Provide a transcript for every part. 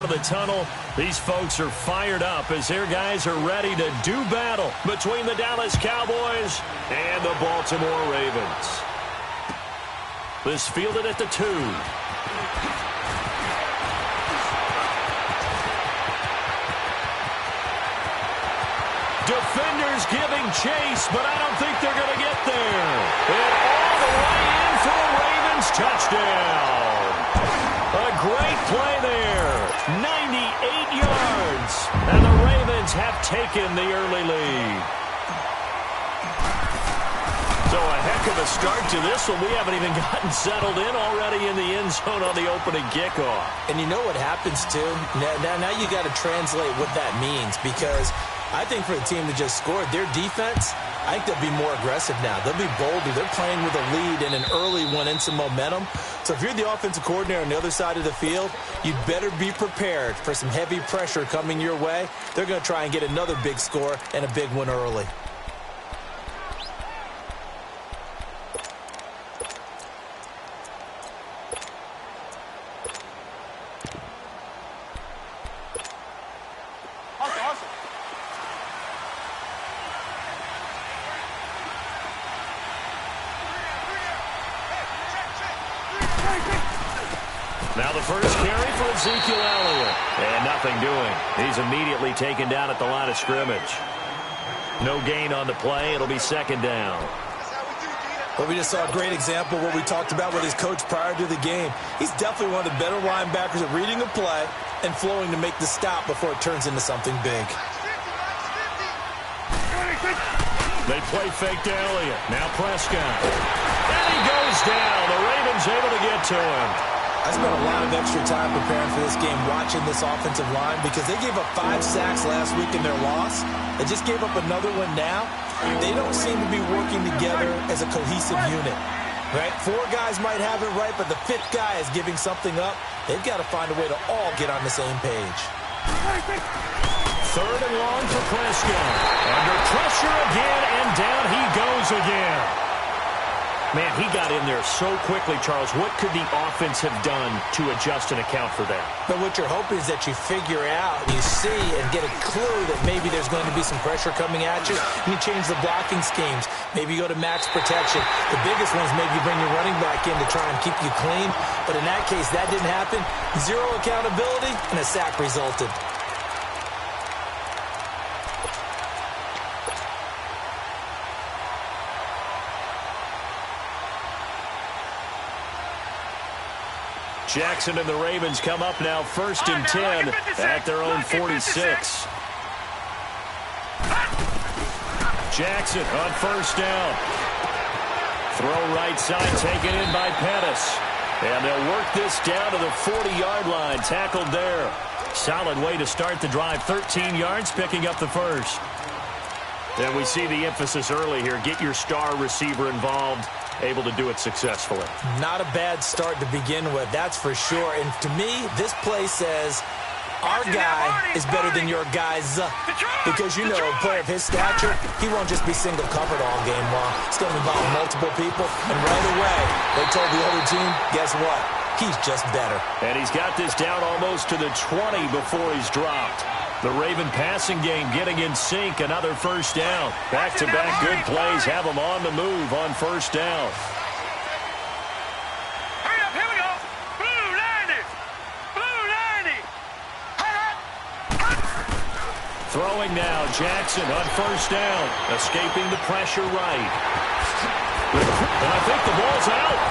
Of the tunnel, these folks are fired up as their guys are ready to do battle between the Dallas Cowboys and the Baltimore Ravens. This fielded at the 2. Defenders giving chase, but I don't think they're going to get there. And all the way in for a Ravens touchdown. A great play there. 98 yards. And the Ravens have taken the early lead. So a heck of a start to this one. We haven't even gotten settled in already in the end zone on the opening kickoff. And you know what happens, too? Now you got to translate what that means, because I think for the team that just scored, their defense, I think they'll be more aggressive now. They'll be bolder. They're playing with a lead and an early one and some momentum. So if you're the offensive coordinator on the other side of the field, you'd better be prepared for some heavy pressure coming your way. They're going to try and get another big score and a big one early. Now the first carry for Ezekiel Elliott. And nothing doing. He's immediately taken down at the line of scrimmage. No gain on the play. It'll be second down. Well, we just saw a great example of what we talked about with his coach prior to the game. He's definitely one of the better linebackers at reading a play and flowing to make the stop before it turns into something big. They play fake to Elliott. Now Prescott. And he goes down. The Ravens able to get to him. I spent a lot of extra time preparing for this game, watching this offensive line, because they gave up 5 sacks last week in their loss. They just gave up another one now. They don't seem to be working together as a cohesive unit. Right? 4 guys might have it right, but the 5th guy is giving something up. They've got to find a way to all get on the same page. Third and long for Prescott. Under pressure again, and down he goes again. Man, he got in there so quickly, Charles. What could the offense have done to adjust and account for that? But what you're hoping is that you figure out, you see, and get a clue that maybe there's going to be some pressure coming at you, and you change the blocking schemes. Maybe you go to max protection. The biggest one is maybe you bring your running back in to try and keep you clean. But in that case, that didn't happen. 0 accountability, and a sack resulted. Jackson and the Ravens come up now 1st and 10 at their own 46. Jackson on 1st down. Throw right side taken in by Pettis. And they'll work this down to the 40-yard line. Tackled there. Solid way to start the drive. 13 yards, picking up the first. And we see the emphasis early here. Get your star receiver involved. Able to do it successfully. Not a bad start to begin with, that's for sure. And to me, this play says our guy is better than your guys. Because, you know, a player of his stature, he won't just be single covered all game long. It's going to involve multiple people. And right away, they told the other team, guess what? He's just better. And he's got this down almost to the 20 before he's dropped. The Raven passing game getting in sync. Another first down. Back-to-back good plays have them on the move on first down. Hurry up, here we go. Blue 90. Blue 90. Throwing now, Jackson on first down. Escaping the pressure right. And I think the ball's out.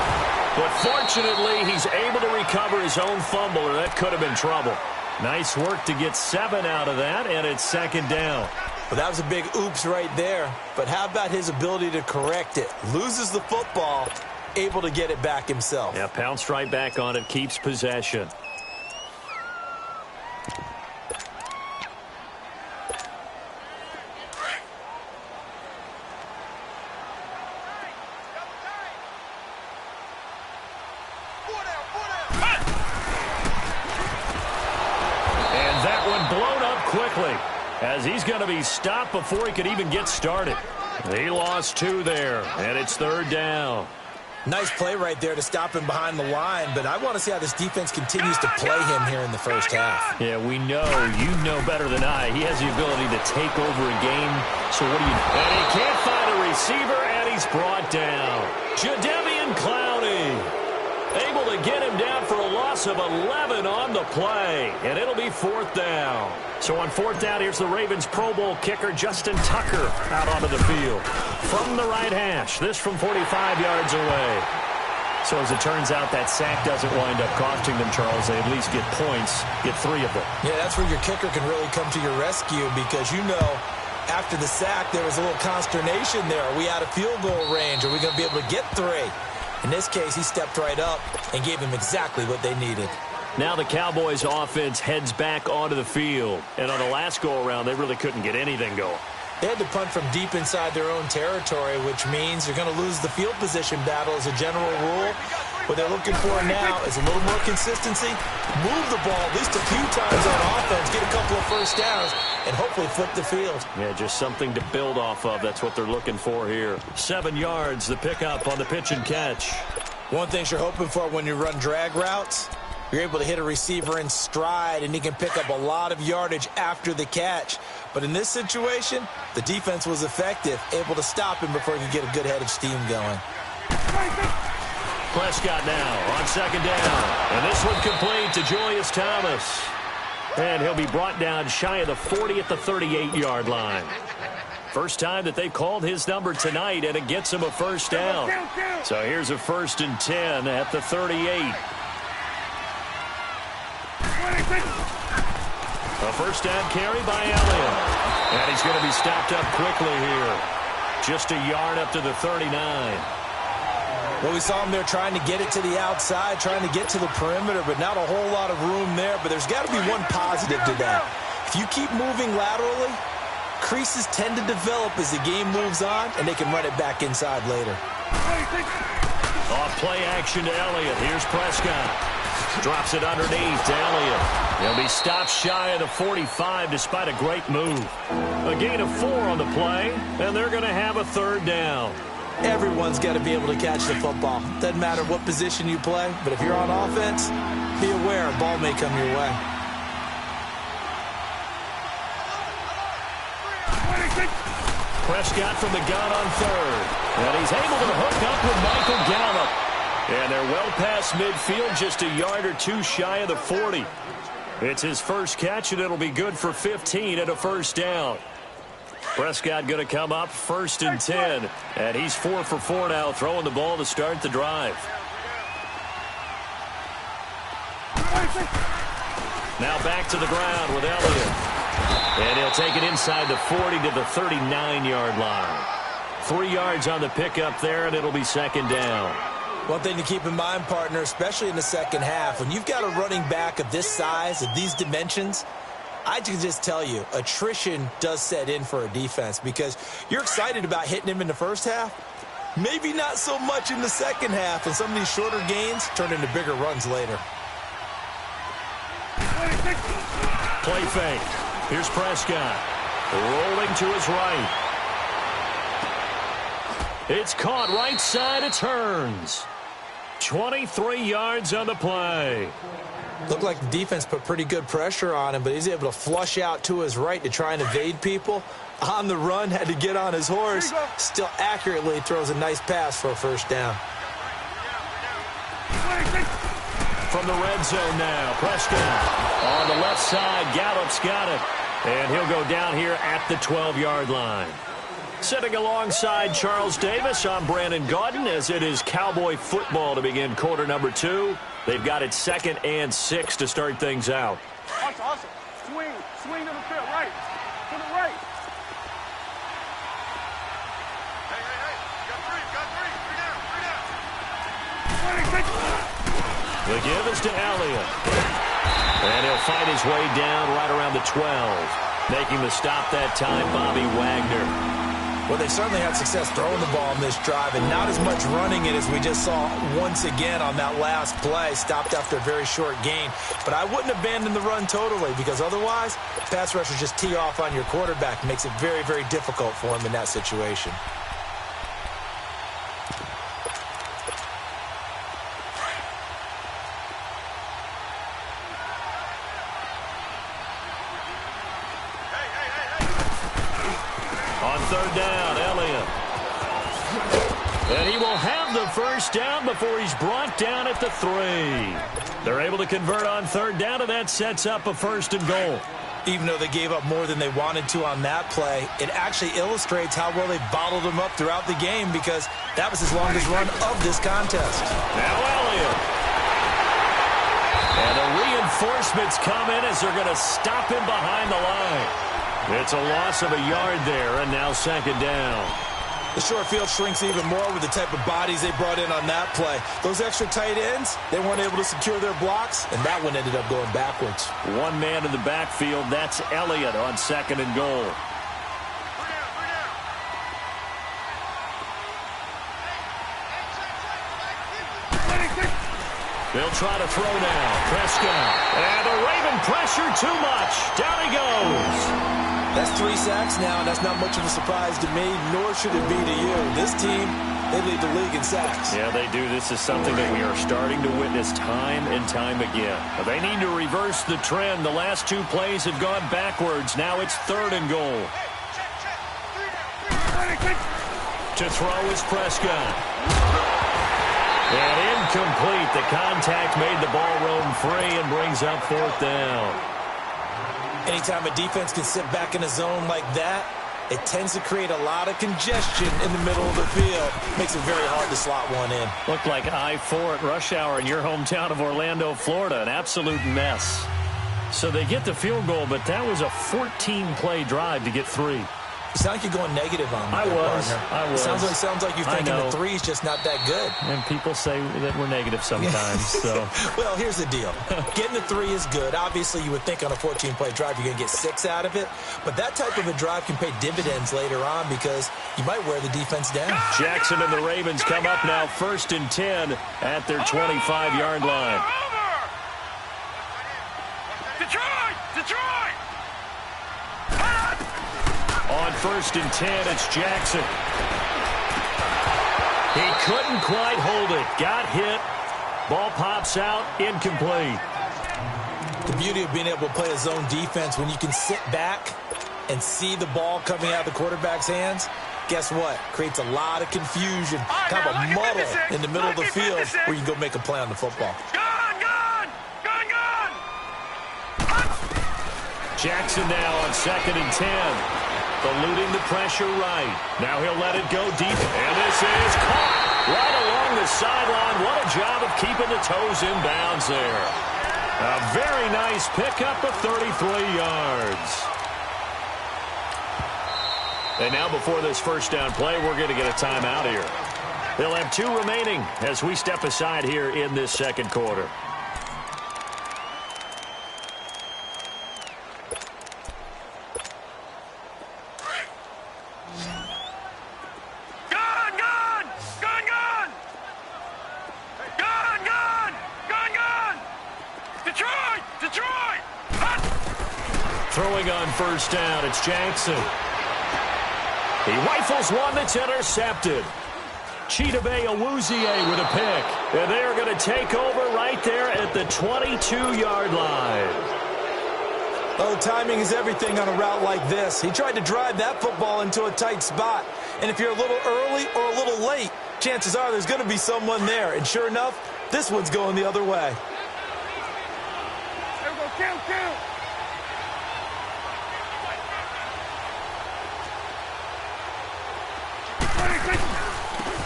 But fortunately, he's able to recover his own fumble, or that could have been trouble. Nice work to get 7 out of that, and it's second down. Well, that was a big oops right there. But how about his ability to correct it? Loses the football, able to get it back himself. Yeah, pounced right back on it, keeps possession. As he's going to be stopped before he could even get started. He lost 2 there, and it's third down. Nice play right there to stop him behind the line, but I want to see how this defense continues to play him here in the first half. Yeah, we know. You know better than I. He has the ability to take over a game. So what do you do? And he can't find a receiver, and he's brought down. Jadeveon Clowney able to get him down for a loss of 11 on the play, and it'll be 4th down. So on 4th down, here's the Ravens Pro Bowl kicker Justin Tucker out onto the field. From the right hash, this from 45 yards away. So as it turns out, that sack doesn't wind up costing them, Charles. They at least get points, get 3 of them. Yeah, that's where your kicker can really come to your rescue because, you know, after the sack, there was a little consternation there. Are we out of field goal range? Are we going to be able to get 3? In this case, he stepped right up and gave them exactly what they needed. Now the Cowboys offense heads back onto the field. And on the last go-around, they really couldn't get anything going. They had to punt from deep inside their own territory, which means you're going to lose the field position battle as a general rule. What they're looking for now is a little more consistency, move the ball at least a few times on offense, get a couple of first downs, and hopefully flip the field. Yeah, just something to build off of. That's what they're looking for here. 7 yards, the pickup on the pitch and catch. One thing you're hoping for when you run drag routes, you're able to hit a receiver in stride, and he can pick up a lot of yardage after the catch. But in this situation, the defense was effective, able to stop him before he could get a good head of steam going. Prescott now on 2nd down. And this one complete to Julius Thomas. And he'll be brought down shy of the 40 at the 38-yard line. First time that they've called his number tonight, and it gets him a first down. So here's a 1st and 10 at the 38. A first down carry by Elliott. And he's going to be stopped up quickly here. Just a yard up to the 39. Well, we saw him there trying to get it to the outside, trying to get to the perimeter, but not a whole lot of room there. But there's got to be one positive to that. If you keep moving laterally, creases tend to develop as the game moves on, and they can run it back inside later. Off play action to Elliott. Here's Prescott. Drops it underneath to Elliott. He'll be stopped shy of the 45 despite a great move. A gain of 4 on the play, and they're going to have a 3rd down. Everyone's got to be able to catch the football. Doesn't matter what position you play, but if you're on offense, be aware a ball may come your way. Prescott from the gun on 3rd. And he's able to hook up with Michael Gallup. And they're well past midfield, just a yard or 2 shy of the 40. It's his first catch, and it'll be good for 15 and a first down. Prescott going to come up 1st and 10. And he's 4 for 4 now, throwing the ball to start the drive. Now back to the ground with Elliott. And he'll take it inside the 40 to the 39-yard line. 3 yards on the pickup there, and it'll be 2nd down. One thing to keep in mind, partner, especially in the second half, when you've got a running back of this size, of these dimensions, I can just tell you, attrition does set in for a defense because you're excited about hitting him in the first half. Maybe not so much in the second half, and some of these shorter gains turn into bigger runs later. Play fake. Here's Prescott. Rolling to his right. It's caught right side. It turns. 23 yards on the play. Looked like the defense put pretty good pressure on him, but he's able to flush out to his right to try and evade people. On the run, had to get on his horse. Still accurately throws a nice pass for a first down. From the red zone now, Prescott on the left side. Gallup's got it. And he'll go down here at the 12-yard line. Sitting alongside Charles Davis, I'm Brandon Gaudin, as it is Cowboy football to begin quarter number 2. They've got it 2nd and 6 to start things out. Awesome. Swing to the field, right. To the right. Hey. Got three. Three down. The give is to Elliott. And he'll fight his way down right around the 12. Making the stop that time, Bobby Wagner. Well, they certainly had success throwing the ball in this drive, and not as much running it as we just saw once again on that last play. Stopped after a very short gain. But I wouldn't abandon the run totally, because otherwise, pass rushers just tee off on your quarterback. Makes it very, very difficult for him in that situation. On third down, Elliott. And he will have the first down before he's brought down at the 3. They're able to convert on third down, and that sets up a first and goal. Even though they gave up more than they wanted to on that play, it actually illustrates how well they bottled him up throughout the game because that was his longest run of this contest. Now Elliott. And the reinforcements come in as they're going to stop him behind the line. It's a loss of a yard there, and now second down. The short field shrinks even more with the type of bodies they brought in on that play. Those extra tight ends, they weren't able to secure their blocks, and that one ended up going backwards. One man in the backfield, that's Elliott on second and goal. They'll try to throw now. Prescott. And the Raven pressure too much. Down he goes. That's 3 sacks now, and that's not much of a surprise to me, nor should it be to you. This team, they lead the league in sacks. Yeah, they do. This is something that we are starting to witness time and time again. They need to reverse the trend. The last 2 plays have gone backwards. Now it's third and goal. To throw is Prescott. And incomplete. The contact made the ball roam free and brings up fourth down. Anytime a defense can sit back in a zone like that, it tends to create a lot of congestion in the middle of the field. Makes it very hard to slot one in. Looked like I-4 at rush hour in your hometown of Orlando, Florida. An absolute mess. So they get the field goal, but that was a 14-play drive to get 3. You sound like you're going negative on me. I was. Sounds like you're thinking the 3's just not that good. And people say that we're negative sometimes. So, well, here's the deal. Getting the 3 is good. Obviously, you would think on a 14-play drive you're going to get 6 out of it. But that type of a drive can pay dividends later on because you might wear the defense down. Jackson and the Ravens come up now first and 10 at their 25-yard line. Detroit! On first and 10, it's Jackson. He couldn't quite hold it. Got hit. Ball pops out. Incomplete. The beauty of being able to play a zone defense when you can sit back and see the ball coming out of the quarterback's hands, guess what? Creates a lot of confusion, kind of a muddle in the middle of the field where you can go make a play on the football. Gone! Jackson now on second and 10. Eluding the pressure right. Now he'll let it go deep. And this is caught right along the sideline. What a job of keeping the toes in bounds there. A very nice pickup of 33 yards. And now before this first down play, we're going to get a timeout here. They'll have 2 remaining as we step aside here in this second quarter. Detroit! Throwing on first down, it's Jackson. He rifles one that's intercepted. Chidobe Awuzie with a pick. And they're going to take over right there at the 22-yard line. Oh, timing is everything on a route like this. He tried to drive that football into a tight spot. And if you're a little early or a little late, chances are there's going to be someone there. And sure enough, this one's going the other way. There we go, count.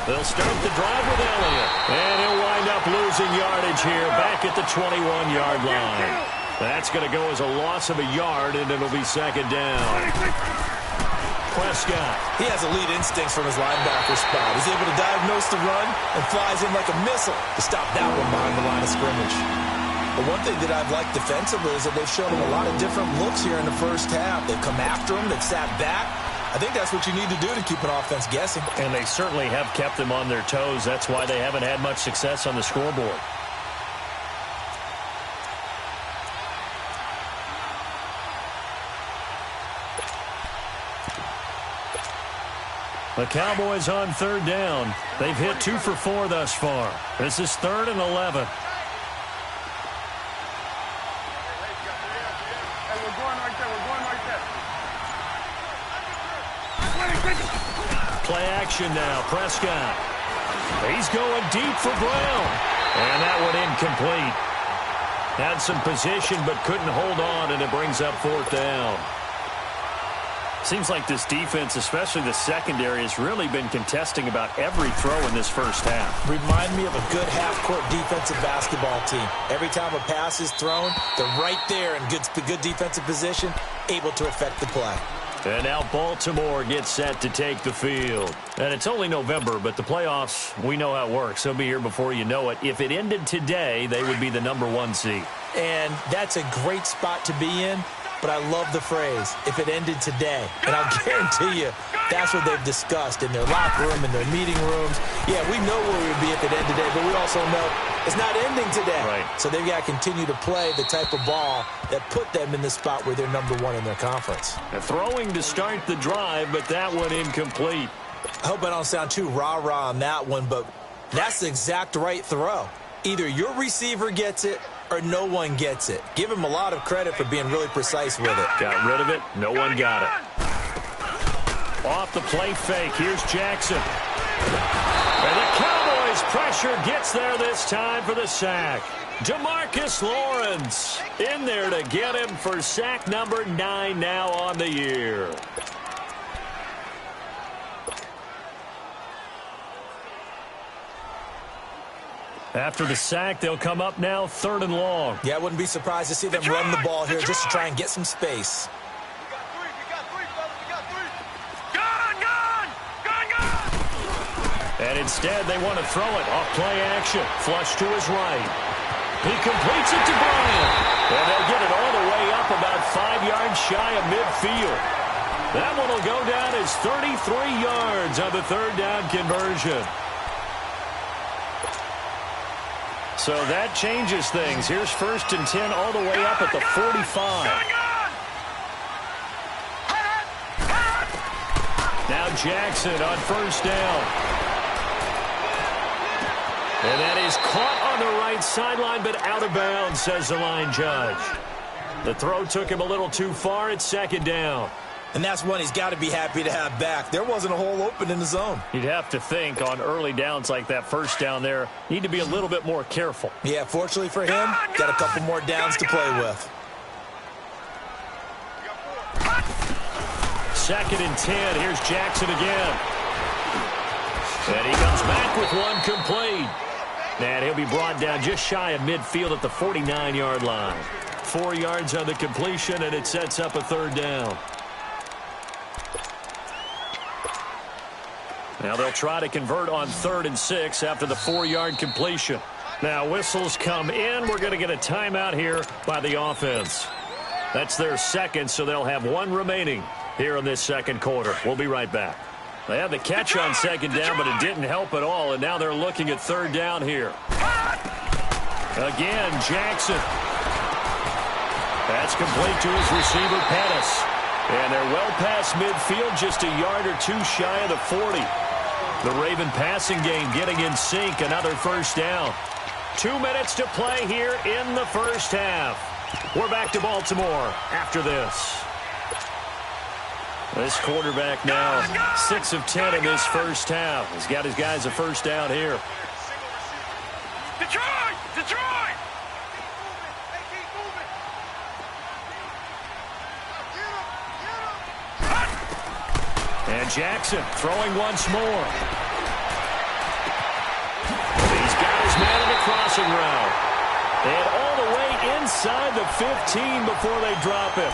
They'll start the drive with Elliott. And he'll wind up losing yardage here back at the 21-yard line. That's going to go as a loss of a yard, and it'll be second down. Prescott. He has elite instincts from his linebacker spot. He's able to diagnose the run and flies in like a missile to stop that one behind the line of scrimmage. But one thing that I've liked defensively is that they've shown him a lot of different looks here in the first half. They've come after him. They've sat back. I think that's what you need to do to keep an offense guessing. And they certainly have kept them on their toes. That's why they haven't had much success on the scoreboard. The Cowboys on third down. They've hit 2 for 4 thus far. This is 3rd and 11. Play action now. Prescott. He's going deep for Brown. And that one incomplete. Had some position but couldn't hold on, and it brings up 4th down. Seems like this defense, especially the secondary, has really been contesting about every throw in this first half. Remind me of a good half-court defensive basketball team. Every time a pass is thrown, they're right there in good defensive position, able to affect the play. And now Baltimore gets set to take the field. And it's only November, but the playoffs, we know how it works. They'll be here before you know it. If it ended today, they would be the #1 seed. And that's a great spot to be in, but I love the phrase, if it ended today. And I'll guarantee you, that's what they've discussed in their locker room, in their meeting rooms. Yeah, we know where we would be if it ended today, but we also know it's not ending today. Right. So they've got to continue to play the type of ball that put them in the spot where they're #1 in their conference. Throwing to start the drive, but that one incomplete. I hope I don't sound too rah-rah on that one, but that's the exact right throw. Either your receiver gets it or no one gets it. Give him a lot of credit for being really precise with it. Got rid of it. No one got it. Off the play fake. Here's Jackson. And the Cowboys pressure gets there this time for the sack. DeMarcus Lawrence in there to get him for sack number 9 now on the year. After the sack, they'll come up now 3rd and long. Yeah, I wouldn't be surprised to see them run the ball here just to try and get some space. And instead, they want to throw it off play action. Flush to his right. He completes it to Bryant. And they'll get it all the way up about 5 yards shy of midfield. That one will go down as 33 yards on the 3rd down conversion. So that changes things. Here's 1st and 10 all the way up at the 45. Now Jackson on 1st down. And that is caught on the right sideline, but out of bounds, says the line judge. The throw took him a little too far. It's 2nd down. And that's one he's got to be happy to have back. There wasn't a hole open in the zone. You'd have to think on early downs like that 1st down there, need to be a little bit more careful. Yeah, fortunately for him, got a couple more downs to play with. 2nd and 10. Here's Jackson again. And he comes back with one complete. And he'll be brought down just shy of midfield at the 49-yard line. 4 yards on the completion, and it sets up a 3rd down. Now they'll try to convert on 3rd and 6 after the 4-yard completion. Now whistles come in. We're going to get a timeout here by the offense. That's their 2nd, so they'll have 1 remaining here in this 2nd quarter. We'll be right back. They had the catch on 2nd down, but it didn't help at all, and now they're looking at 3rd down here. Again, Jackson. That's complete to his receiver, Pettis. And they're well past midfield, just a yard or 2 shy of the 40. The Raven passing game getting in sync, another 1st down. 2 minutes to play here in the 1st half. We're back to Baltimore after this. This quarterback now 6 of 10 in this 1st half. He's got his guys a 1st down here. Detroit! Detroit! And Jackson throwing once more. He's got his man in the crossing route. And all the way inside the 15 before they drop him.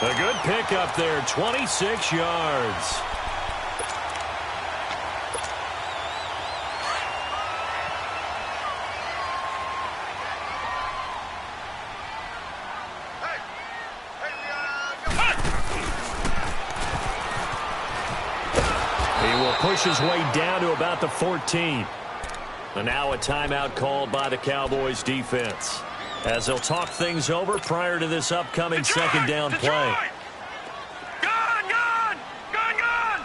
A good pickup there, 26 yards. He will push his way down to about the 14. And now a timeout called by the Cowboys defense, as they'll talk things over prior to this upcoming 2nd down play. Gun, gun! Gun, gun!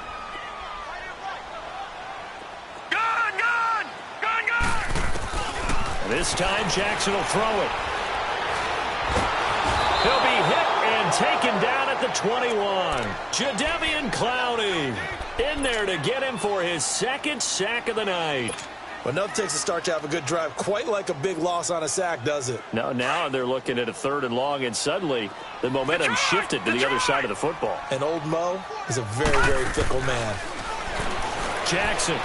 Gun, gun! Gun, gun! And this time Jackson will throw it. He'll be hit and taken down at the 21. Jadeveon Clowney in there to get him for his second sack of the night. Well, nothing takes a start to have a good drive quite like a big loss on a sack, does it? No, now they're looking at a 3rd and long, and suddenly the momentum shifted to the other side of the football. And old Mo is a very, very fickle man. Jackson.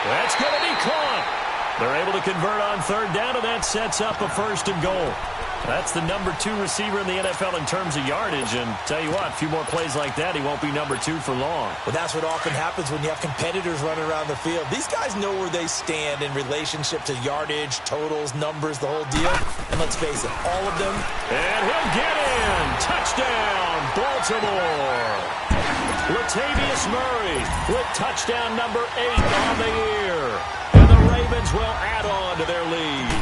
That's going to be caught. They're able to convert on 3rd down, and that sets up a 1st and goal. That's the number 2 receiver in the NFL in terms of yardage, and tell you what, a few more plays like that, he won't be number 2 for long. Well, that's what often happens when you have competitors running around the field. These guys know where they stand in relationship to yardage, totals, numbers, the whole deal. And let's face it, all of them. And he'll get in. Touchdown, Baltimore. Latavius Murray with touchdown number 8 on the year. And the Ravens will add on to their lead.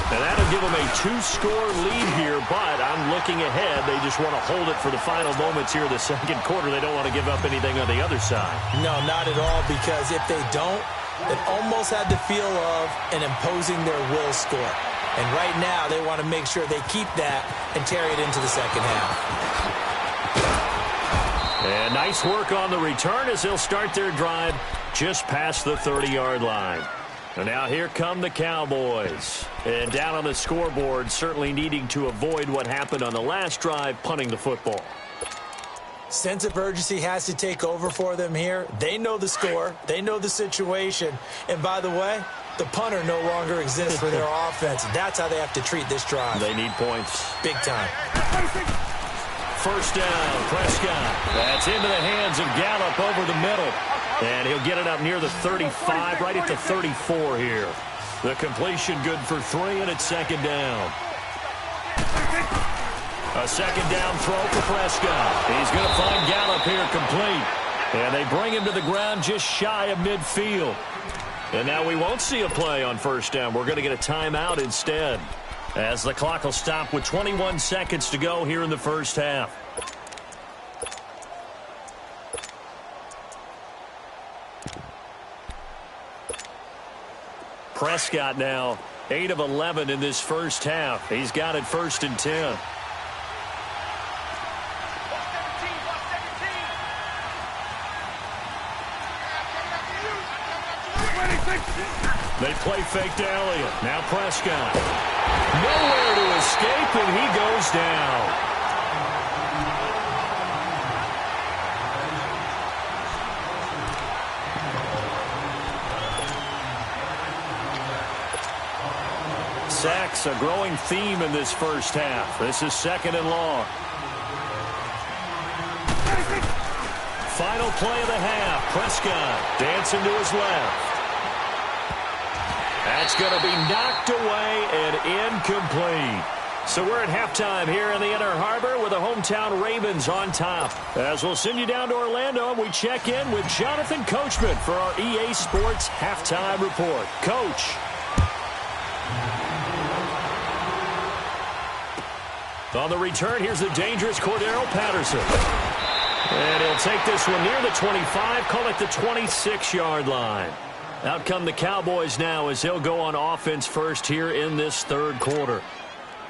And that'll give them a 2-score lead here, but I'm looking ahead. They just want to hold it for the final moments here of the second quarter. They don't want to give up anything on the other side. No, not at all, because if they don't, it almost had the feel of an imposing their will score. And right now, they want to make sure they keep that and carry it into the second half. And nice work on the return as they'll start their drive just past the 30-yard line. And now here come the Cowboys. And down on the scoreboard, certainly needing to avoid what happened on the last drive, punting the football. Sense of urgency has to take over for them here. They know the score. They know the situation. And by the way, the punter no longer exists for their offense. That's how they have to treat this drive. They need points. Big time. 1st down, Prescott. That's into the hands of Gallup over the middle. And he'll get it up near the 35, right at the 34 here. The completion good for 3, and it's 2nd down. A 2nd down throw for Prescott. He's going to find Gallup here complete. And they bring him to the ground just shy of midfield. And now we won't see a play on 1st down. We're going to get a timeout instead, as the clock will stop with 21 seconds to go here in the first half. Prescott now 8 of 11 in this first half. He's got it 1st and 10. They play fake to Elliott. Now Prescott. Nowhere to escape, and he goes down. Sacks, a growing theme in this first half. This is 2nd and long. Final play of the half. Prescott dancing to his left. That's going to be knocked away and incomplete. So we're at halftime here in the Inner Harbor with the hometown Ravens on top. As we'll send you down to Orlando, we check in with Jonathan Coachman for our EA Sports Halftime Report. Coach. On the return, here's the dangerous Cordero Patterson. And he'll take this one near the 25, call it the 26-yard line. Out come the Cowboys now as they'll go on offense first here in this 3rd quarter.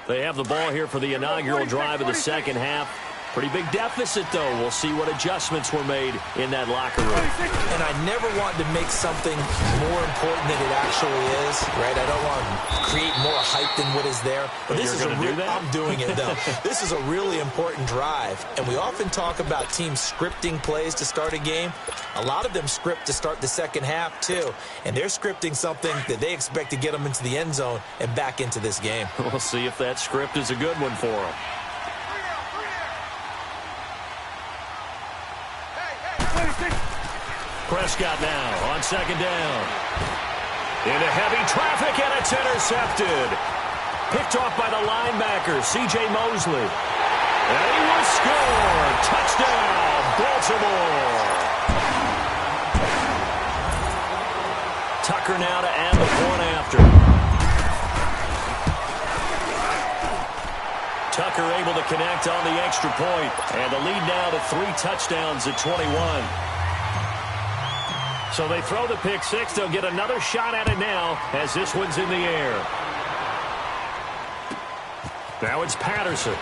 They have the ball here for the inaugural drive of the second half. Pretty big deficit, though. We'll see what adjustments were made in that locker room. And I never want to make something more important than it actually is, right? I don't want to create more hype than what is there. But this is I'm doing it, though. This is a really important drive. And we often talk about teams scripting plays to start a game. A lot of them script to start the second half, too. And they're scripting something that they expect to get them into the end zone and back into this game. We'll see if that script is a good one for them. Prescott now on 2nd down. Into heavy traffic, and it's intercepted. Picked off by the linebacker, C.J. Mosley. And he will score. Touchdown, Baltimore. Tucker now to add the point after. Tucker able to connect on the extra point. And the lead now to 3 touchdowns at 21. So they throw the pick six. They'll get another shot at it now as this one's in the air. Now it's Patterson.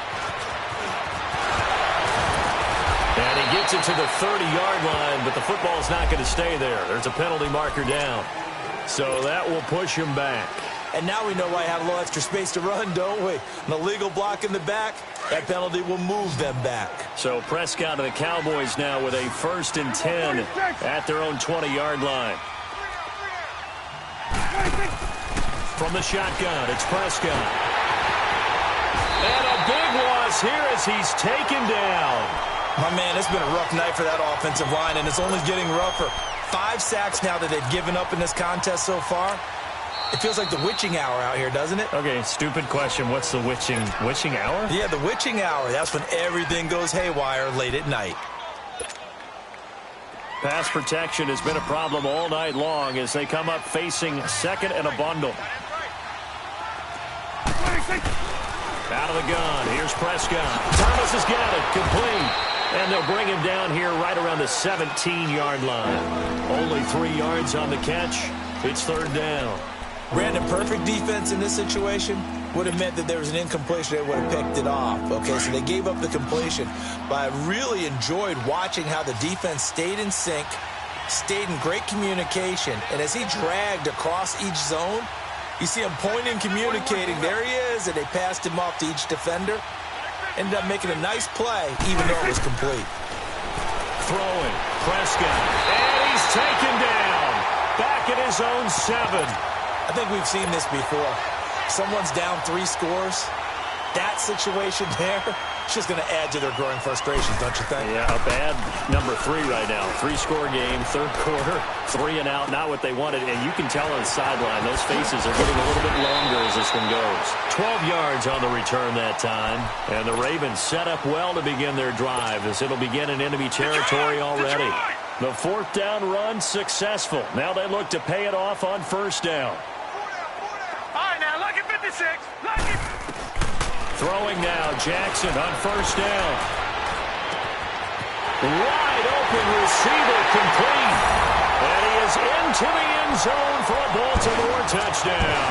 And he gets it to the 30-yard line, but the football's not going to stay there. There's a penalty marker down. So that will push him back. And now we know why I have a little extra space to run, don't we? An illegal block in the back, that penalty will move them back. So Prescott and the Cowboys now with a 1st and 10 at their own 20-yard line. From the shotgun, it's Prescott. And a big loss here as he's taken down. My man, it's been a rough night for that offensive line, and it's only getting rougher. 5 sacks now that they've given up in this contest so far. It feels like the witching hour out here, doesn't it? Okay, stupid question. What's the witching hour? Yeah, the witching hour. That's when everything goes haywire late at night. Pass protection has been a problem all night long as they come up facing second and a bundle. Out of the gun. Here's Prescott. Thomas has got it. Complete. And they'll bring him down here right around the 17-yard line. Only 3 yards on the catch. It's 3rd down. Brandon, perfect defense in this situation would have meant that there was an incompletion. They would have picked it off. Okay, so they gave up the completion. But I really enjoyed watching how the defense stayed in sync, stayed in great communication. And as he dragged across each zone, you see him pointing, communicating. There he is, and they passed him off to each defender. Ended up making a nice play, even though it was complete. Throwing, Prescott, and he's taken down. Back at his own 7. I think we've seen this before. Someone's down 3 scores. That situation there, it's just going to add to their growing frustrations, don't you think? Yeah, a bad number 3 right now. 3-score game, 3rd quarter, 3 and out, not what they wanted. And you can tell on the sideline, those faces are getting a little bit longer as this one goes. 12 yards on the return that time. And the Ravens set up well to begin their drive as it'll begin in enemy territory already. The 4th down run successful. Now they look to pay it off on 1st down. All right, now, look at 56. Look at... Throwing now, Jackson on 1st down. Wide open receiver complete. And he is into the end zone for a Baltimore touchdown.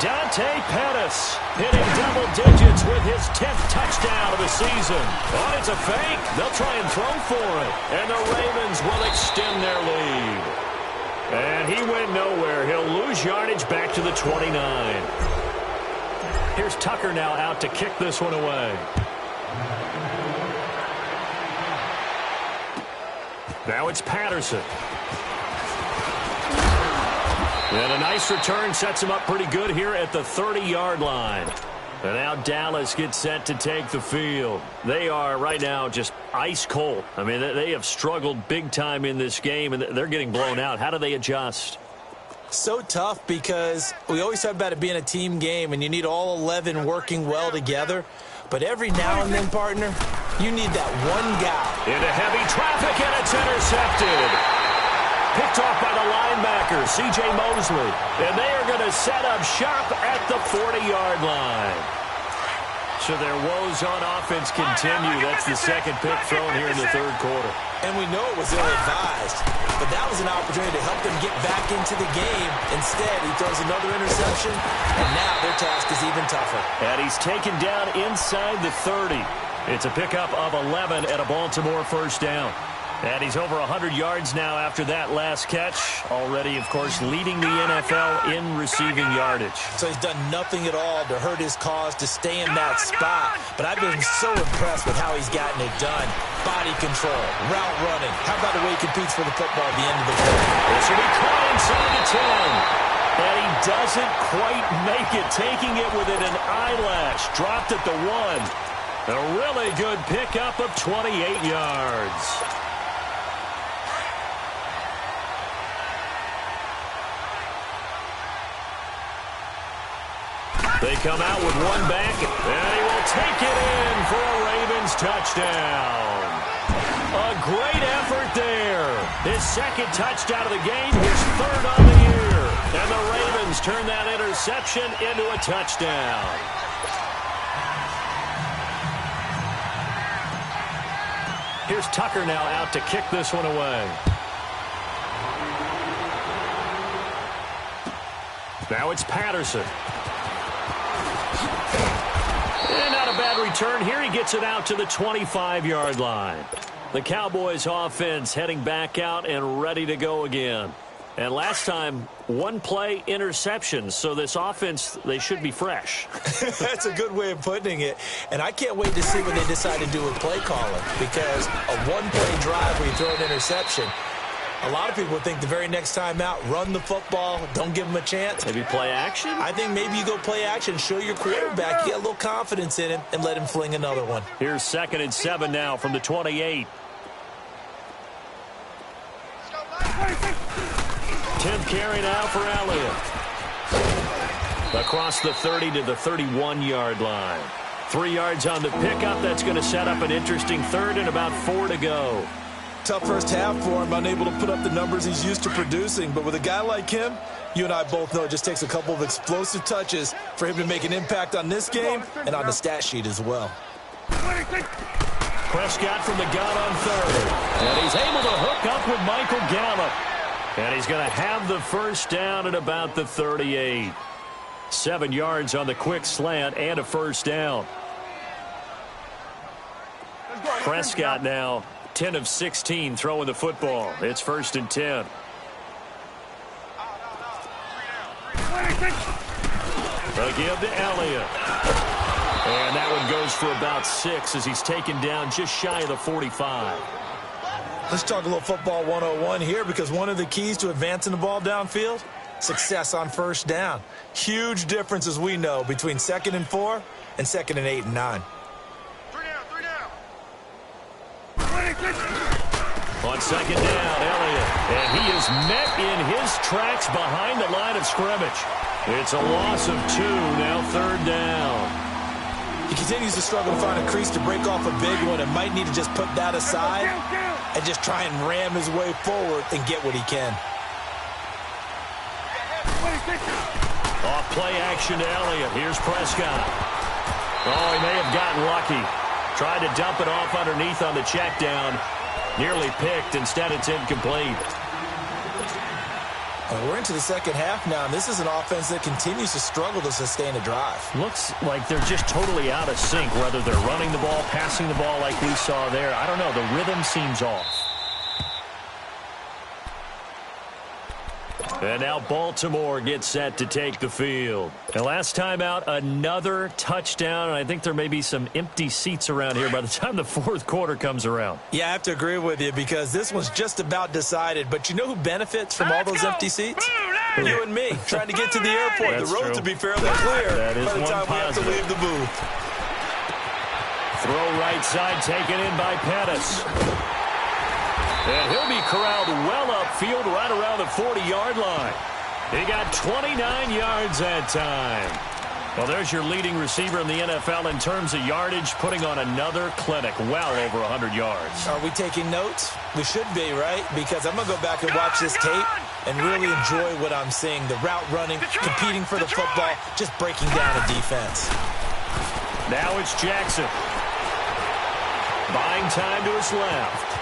Dante Pettis hitting double digits with his 10th touchdown of the season. Oh, it's a fake. They'll try and throw for it. And the Ravens will extend their lead. And he went nowhere. He'll lose yardage back to the 29. Here's Tucker now out to kick this one away. Now it's Patterson. And a nice return sets him up pretty good here at the 30-yard line. And now Dallas gets set to take the field. They are right now just ice cold. I mean, they have struggled big time in this game, and they're getting blown out. How do they adjust? So tough because we always talk about it being a team game, and you need all 11 working well together. But every now and then, partner, you need that one guy. Into heavy traffic, and it's intercepted. Picked off by the linebacker, C.J. Mosley. And they are going to set up shop at the 40-yard line. So their woes on offense continue. That's the 2nd pick thrown here in the 3rd quarter. And we know it was ill-advised. But that was an opportunity to help them get back into the game. Instead, he throws another interception, and now their task is even tougher. And he's taken down inside the 30. It's a pickup of 11 at a Baltimore 1st down. And he's over 100 yards now after that last catch. Already, of course, leading the NFL in receiving yardage. So he's done nothing at all to hurt his cause to stay in that spot. But I've been so impressed with how he's gotten it done. Body control, route running. How about the way he competes for the football at the end of the game? This will be caught inside the 10. And he doesn't quite make it, taking it within an eyelash. Dropped at the 1. A really good pickup of 28 yards. They come out with one back, and he will take it in for a Ravens touchdown. A great effort there. His 2nd touchdown of the game, his 3rd on the year. And the Ravens turn that interception into a touchdown. Here's Tucker now out to kick this one away. Now it's Patterson. return here. He gets it out to the 25-yard line. The Cowboys offense heading back out and ready to go again. And last time, one-play interceptions. So this offense, they should be fresh. That's a good way of putting it. And I can't wait to see what they decide to do with play calling. Because a one-play drive where you throw an interception, a lot of people think the very next time out, run the football, don't give them a chance. Maybe play action? I think maybe you go play action, show your quarterback, you get a little confidence in him, and let him fling another one. Here's 2nd and 7 now from the 28. 10th carry now for Elliott. Across the 30 to the 31-yard line. 3 yards on the pickup. That's going to set up an interesting 3rd and about 4 to go. Tough first half for him, unable to put up the numbers he's used to producing. But with a guy like him, you and I both know it just takes a couple of explosive touches for him to make an impact on this game and on the stat sheet as well. Prescott from the gun on 3rd. And he's able to hook up with Michael Gallup. And he's going to have the first down at about the 38. 7 yards on the quick slant and a first down. Prescott now 10 of 16 throwing the football. It's 1st and 10. They'll give to Elliott. And that one goes for about 6 as he's taken down just shy of the 45. Let's talk a little football 101 here, because one of the keys to advancing the ball downfield, success on first down. Huge difference, as we know, between 2nd and 4 and 2nd and 8 and 9. On 2nd down, Elliott. And he is met in his tracks behind the line of scrimmage. It's a loss of 2, now 3rd down. He continues to struggle to find a crease to break off a big one and might need to just put that aside and just try and ram his way forward and get what he can. Off play action to Elliott. Here's Prescott. Oh, he may have gotten lucky. Tried to dump it off underneath on the check down. Nearly picked. Instead, it's incomplete. We're into the second half now, and this is an offense that continues to struggle to sustain a drive. Looks like they're just totally out of sync, whether they're running the ball, passing the ball like we saw there. I don't know. The rhythm seems off. And now Baltimore gets set to take the field. And last time out, another touchdown. And I think there may be some empty seats around here by the time the 4th quarter comes around. Yeah, I have to agree with you, because this one's just about decided. But you know who benefits from all those empty seats? You and me, trying to get to the airport. That's the roads true. will be fairly clear That is by the one time we have to positive. leave the booth. Throw right side taken in by Pettis. And he'll be corralled well upfield right around the 40-yard line. He got 29 yards that time. Well, there's your leading receiver in the NFL in terms of yardage, putting on another clinic, well over 100 yards. Are we taking notes? We should be, right? Because I'm going to go back and watch this tape and really enjoy what I'm seeing. The route running, competing for the football, just breaking down a defense. Now it's Jackson. Buying time to his left.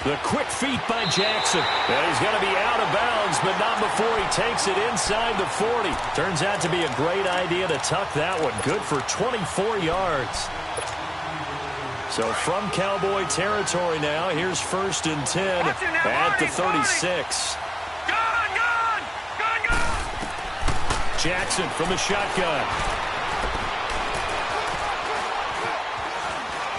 The quick feet by Jackson. And he's going to be out of bounds, but not before he takes it inside the 40. Turns out to be a great idea to tuck that one. Good for 24 yards. So from Cowboy territory now, here's 1st and 10 at the 36. Jackson from the shotgun.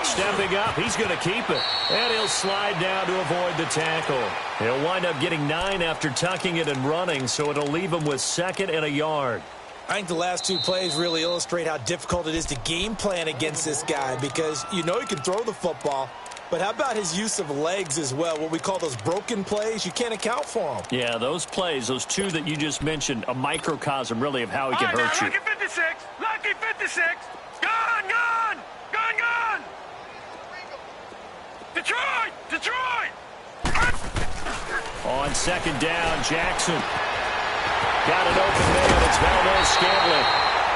Stepping up, he's going to keep it. And he'll slide down to avoid the tackle. He'll wind up getting 9 after tucking it and running, so it'll leave him with 2nd and a yard. I think the last 2 plays really illustrate how difficult it is to game plan against this guy, because you know he can throw the football, but how about his use of legs as well? What we call those broken plays, you can't account for them. Yeah, those plays, those 2 that you just mentioned, a microcosm really of how he can hurt you. Lucky 56! Lucky 56! Gone! Gone! Gone! Gone! Detroit! Detroit! On 2nd down, Jackson. Got an open man. It's Valdez-Scantling.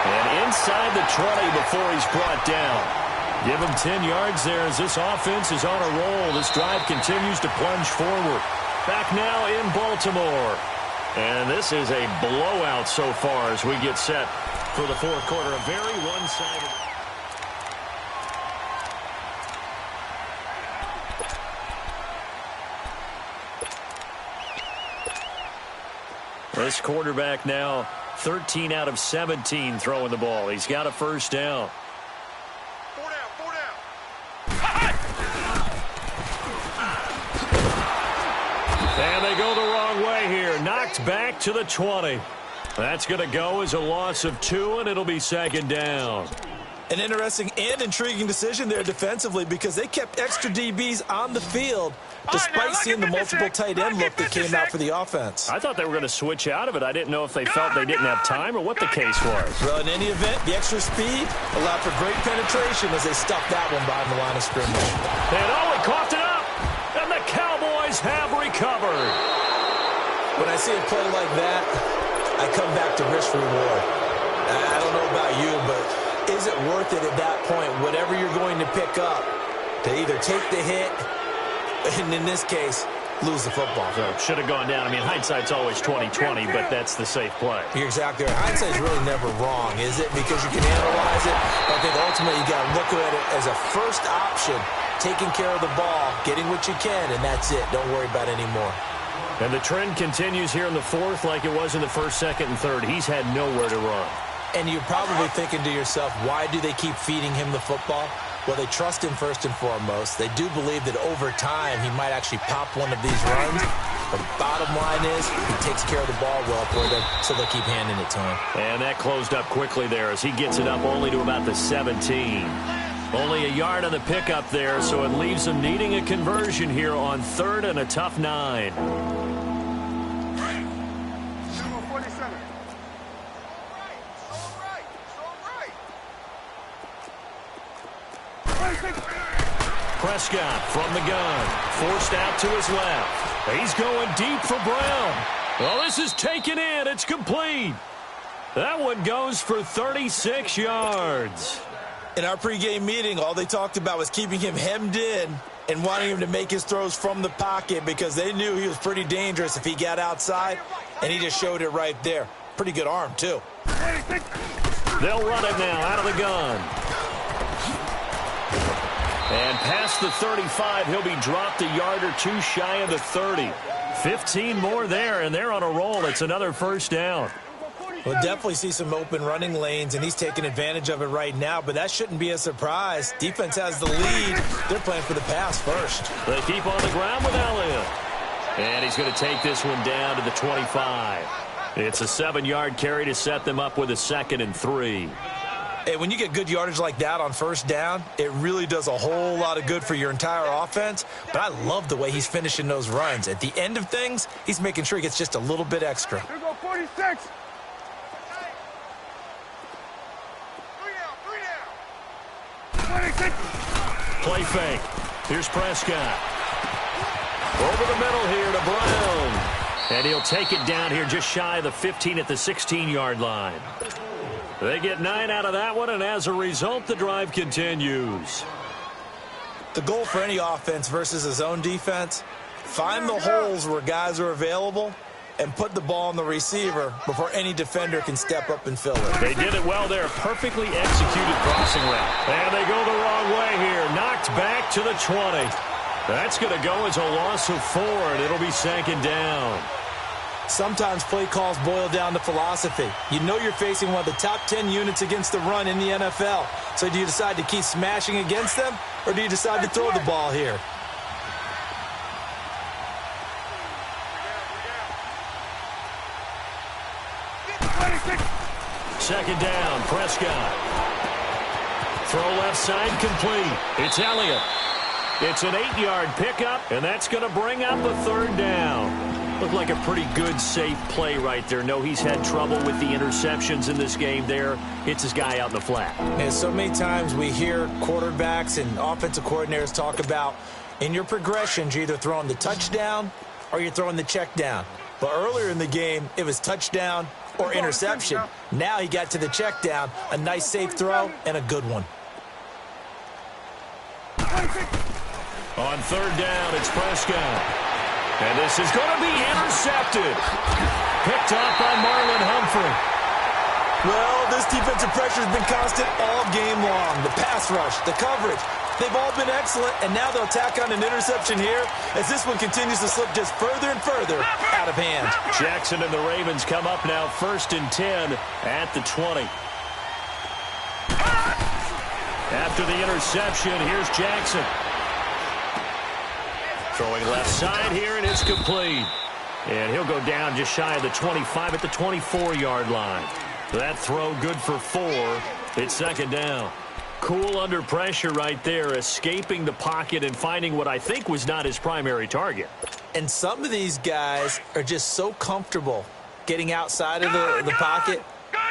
And inside the 20 before he's brought down. Give him 10 yards there as this offense is on a roll. This drive continues to plunge forward. Back now in Baltimore. And this is a blowout so far as we get set for the 4th quarter. A very one-sided... This quarterback now 13 out of 17 throwing the ball. He's got a first down. Four down. And they go the wrong way here. Knocked back to the 20. That's going to go as a loss of 2, and it'll be second down. An interesting and intriguing decision there defensively because they kept extra DBs on the field despite seeing the multiple tight end look that came out for the offense. I thought they were going to switch out of it. I didn't know if they felt they didn't have time or what the case was. Well, in any event, the extra speed allowed for great penetration as they stuffed that one behind the line of scrimmage. And he coughed it up, and the Cowboys have recovered. When I see a play like that, I come back to risk reward. I don't know about you, but is it worth it at that point, whatever you're going to pick up, to either take the hit, and in this case, lose the football? So should have gone down. I mean, hindsight's always 20/20, but that's the safe play. You're exactly right. Hindsight's really never wrong, is it? Because you can analyze it. I think ultimately you got to look at it as a first option, taking care of the ball, getting what you can, and that's it. Don't worry about any more. And the trend continues here in the fourth like it was in the first, second, and third. He's had nowhere to run. And you're probably thinking to yourself, why do they keep feeding him the football? Well, they trust him first and foremost. They do believe that over time he might actually pop one of these runs. But bottom line is he takes care of the ball well for them, so they'll keep handing it to him. And that closed up quickly there as he gets it up only to about the 17. Only a yard on the pickup there, so it leaves him needing a conversion here on third and a tough 9. Prescott from the gun, forced out to his left. He's going deep for Brown. Well, this is taken in. It's complete. That one goes for 36 yards. In our pregame meeting, all they talked about was keeping him hemmed in and wanting him to make his throws from the pocket because they knew he was pretty dangerous if he got outside, and he just showed it right there. Pretty good arm, too. They'll run it now out of the gun. And past the 35, he'll be dropped a yard or two shy of the 30. 15 more there, and they're on a roll. It's another first down. We'll definitely see some open running lanes, and he's taking advantage of it right now, but that shouldn't be a surprise. Defense has the lead. They're playing for the pass first. They keep on the ground with Elliott. And he's going to take this one down to the 25. It's a 7-yard carry to set them up with a 2nd and 3. Hey, when you get good yardage like that on first down, it really does a whole lot of good for your entire offense. But I love the way he's finishing those runs. At the end of things, he's making sure he gets just a little bit extra. Here go 46. Play fake. Here's Prescott. Over the middle here to Brown. And he'll take it down here just shy of the 15 at the 16-yard line. They get 9 out of that one, and as a result, the drive continues. The goal for any offense versus his own defense, find the holes where guys are available and put the ball on the receiver before any defender can step up and fill it. They did it well there. Perfectly executed crossing route. And they go the wrong way here. Knocked back to the 20. That's going to go as a loss of 4, and it'll be second down. Sometimes play calls boil down to philosophy. You know you're facing one of the top 10 units against the run in the NFL. So do you decide to keep smashing against them, or do you decide to throw the ball here? Second down, Prescott. Throw left side complete. It's Elliott. It's an 8-yard pickup, and that's going to bring up a third down. Looked like a pretty good, safe play right there. No, he's had trouble with the interceptions in this game there. Hits his guy out in the flat. And so many times we hear quarterbacks and offensive coordinators talk about in your progressions, you're either throwing the touchdown or you're throwing the check down. But earlier in the game, it was touchdown or interception. Now he got to the check down, a nice safe throw, and a good one. On third down, it's Prescott. And this is going to be intercepted. Picked off by Marlon Humphrey. Well, this defensive pressure has been constant all game long. The pass rush, the coverage, they've all been excellent, and now they'll tack on an interception here as this one continues to slip just further and further out of hand. Jackson and the Ravens come up now 1st and 10 at the 20. After the interception, here's Jackson. Throwing left side here, and it's complete. And he'll go down just shy of the 25 at the 24-yard line. That throw good for 4. It's 2nd down. Cool under pressure right there, escaping the pocket and finding what I think was not his primary target. And some of these guys are just so comfortable getting outside of the pocket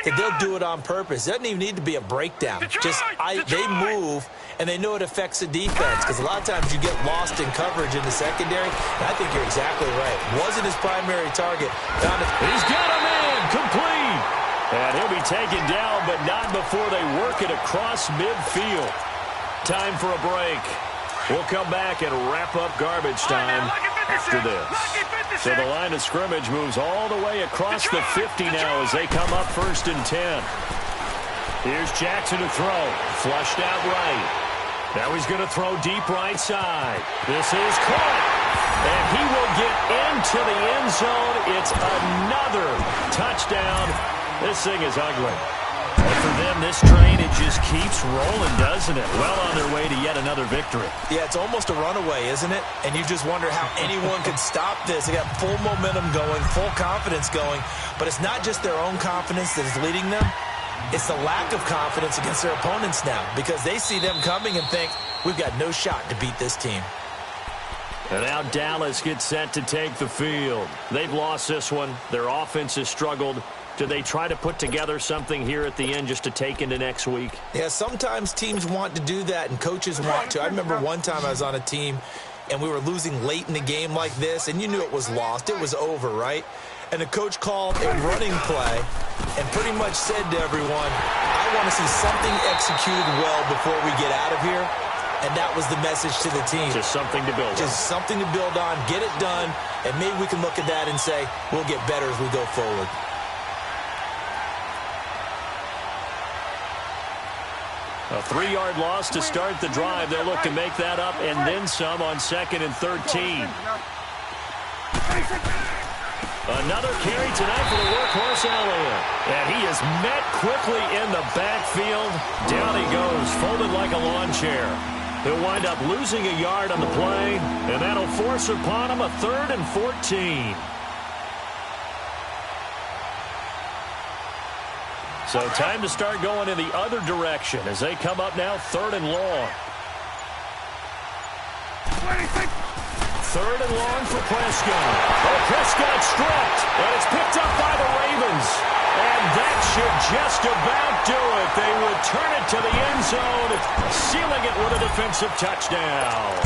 that they'll do it on purpose. It doesn't even need to be a breakdown. They move, and they know it affects the defense because a lot of times you get lost in coverage in the secondary. And I think you're exactly right. Wasn't his primary target. He's got him in, complete. And he'll be taken down, but not before they work it across midfield. Time for a break. We'll come back and wrap up garbage time after this. So the line of scrimmage moves all the way across the 50 now as they come up 1st and 10. Here's Jackson to throw. Flushed out right. Now he's going to throw deep right side. This is caught. And he will get into the end zone. It's another touchdown. This thing is ugly. And for them, this train, it just keeps rolling, doesn't it? Well on their way to yet another victory. Yeah, it's almost a runaway, isn't it? And you just wonder how anyone could stop this. They got full momentum going, full confidence going. But it's not just their own confidence that is leading them. It's the lack of confidence against their opponents now because they see them coming and think, we've got no shot to beat this team. And now Dallas gets set to take the field. They've lost this one. Their offense has struggled. Do they try to put together something here at the end just to take into next week? Yeah, sometimes teams want to do that and coaches want to. I remember one time I was on a team and we were losing late in the game like this, and you knew it was lost. It was over, right? And the coach called a running play and pretty much said to everyone, I want to see something executed well before we get out of here. And that was the message to the team. Just something to build on. Just something to build on, get it done, and maybe we can look at that and say, we'll get better as we go forward. A 3-yard loss to start the drive. They'll look to make that up and then some on 2nd and 13. Another carry tonight for the workhorse Elliott. And he is met quickly in the backfield. Down he goes, folded like a lawn chair. He'll wind up losing a yard on the play, and that'll force upon him a 3rd and 14. So time to start going in the other direction as they come up now 3rd and long. 3rd and long for Prescott. Oh, Prescott stripped, and it's picked up by the Ravens. And that should just about do it. They return it to the end zone, sealing it with a defensive touchdown.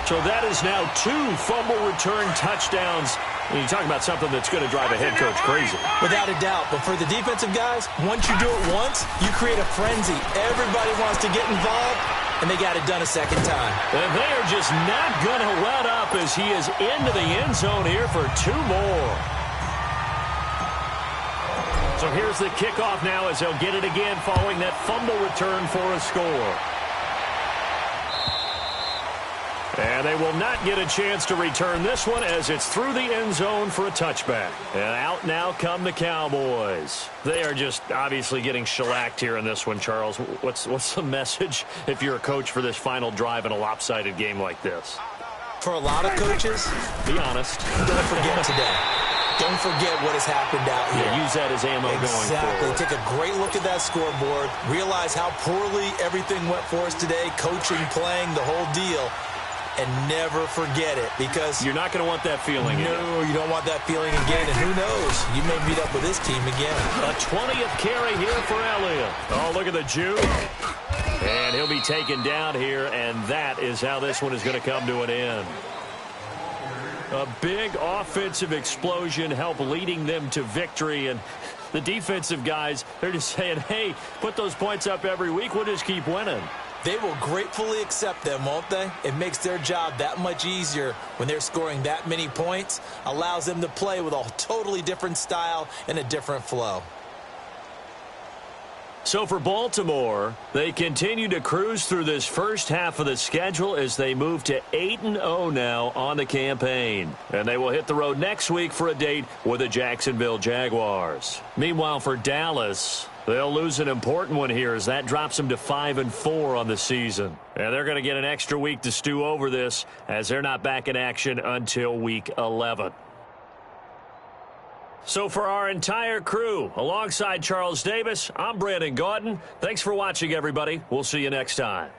So that is now 2 fumble return touchdowns. And you talk about something that's going to drive a head coach crazy. Without a doubt. But for the defensive guys, once you do it once, you create a frenzy. Everybody wants to get involved, and they got it done a second time. And they are just not going to let up as he is into the end zone here for 2 more. So here's the kickoff now as they'll get it again following that fumble return for a score. And they will not get a chance to return this one as it's through the end zone for a touchback. And out now come the Cowboys. They are just obviously getting shellacked here in this one, Charles. What's the message if you're a coach for this final drive in a lopsided game like this? For a lot of coaches, be honest. Don't forget today. Don't forget what has happened out here. Yeah, use that as ammo going forward. Exactly. Take a great look at that scoreboard. Realize how poorly everything went for us today. Coaching, playing, the whole deal. And never forget it, because you're not going to want that feeling again. No, you don't want that feeling again. And who knows? You may meet up with this team again. A 20th carry here for Elliott. Oh, look at the juke. And he'll be taken down here, and that is how this one is going to come to an end. A big offensive explosion helped leading them to victory, and the defensive guys, they're just saying, hey, put those points up every week. We'll just keep winning. They will gratefully accept them, won't they? It makes their job that much easier when they're scoring that many points, allows them to play with a totally different style and a different flow. So for Baltimore, they continue to cruise through this first half of the schedule as they move to 8-0 now on the campaign. And they will hit the road next week for a date with the Jacksonville Jaguars. Meanwhile, for Dallas, they'll lose an important one here as that drops them to 5-4 on the season. And they're going to get an extra week to stew over this as they're not back in action until week 11. So for our entire crew, alongside Charles Davis, I'm Brandon Gaudin. Thanks for watching, everybody. We'll see you next time.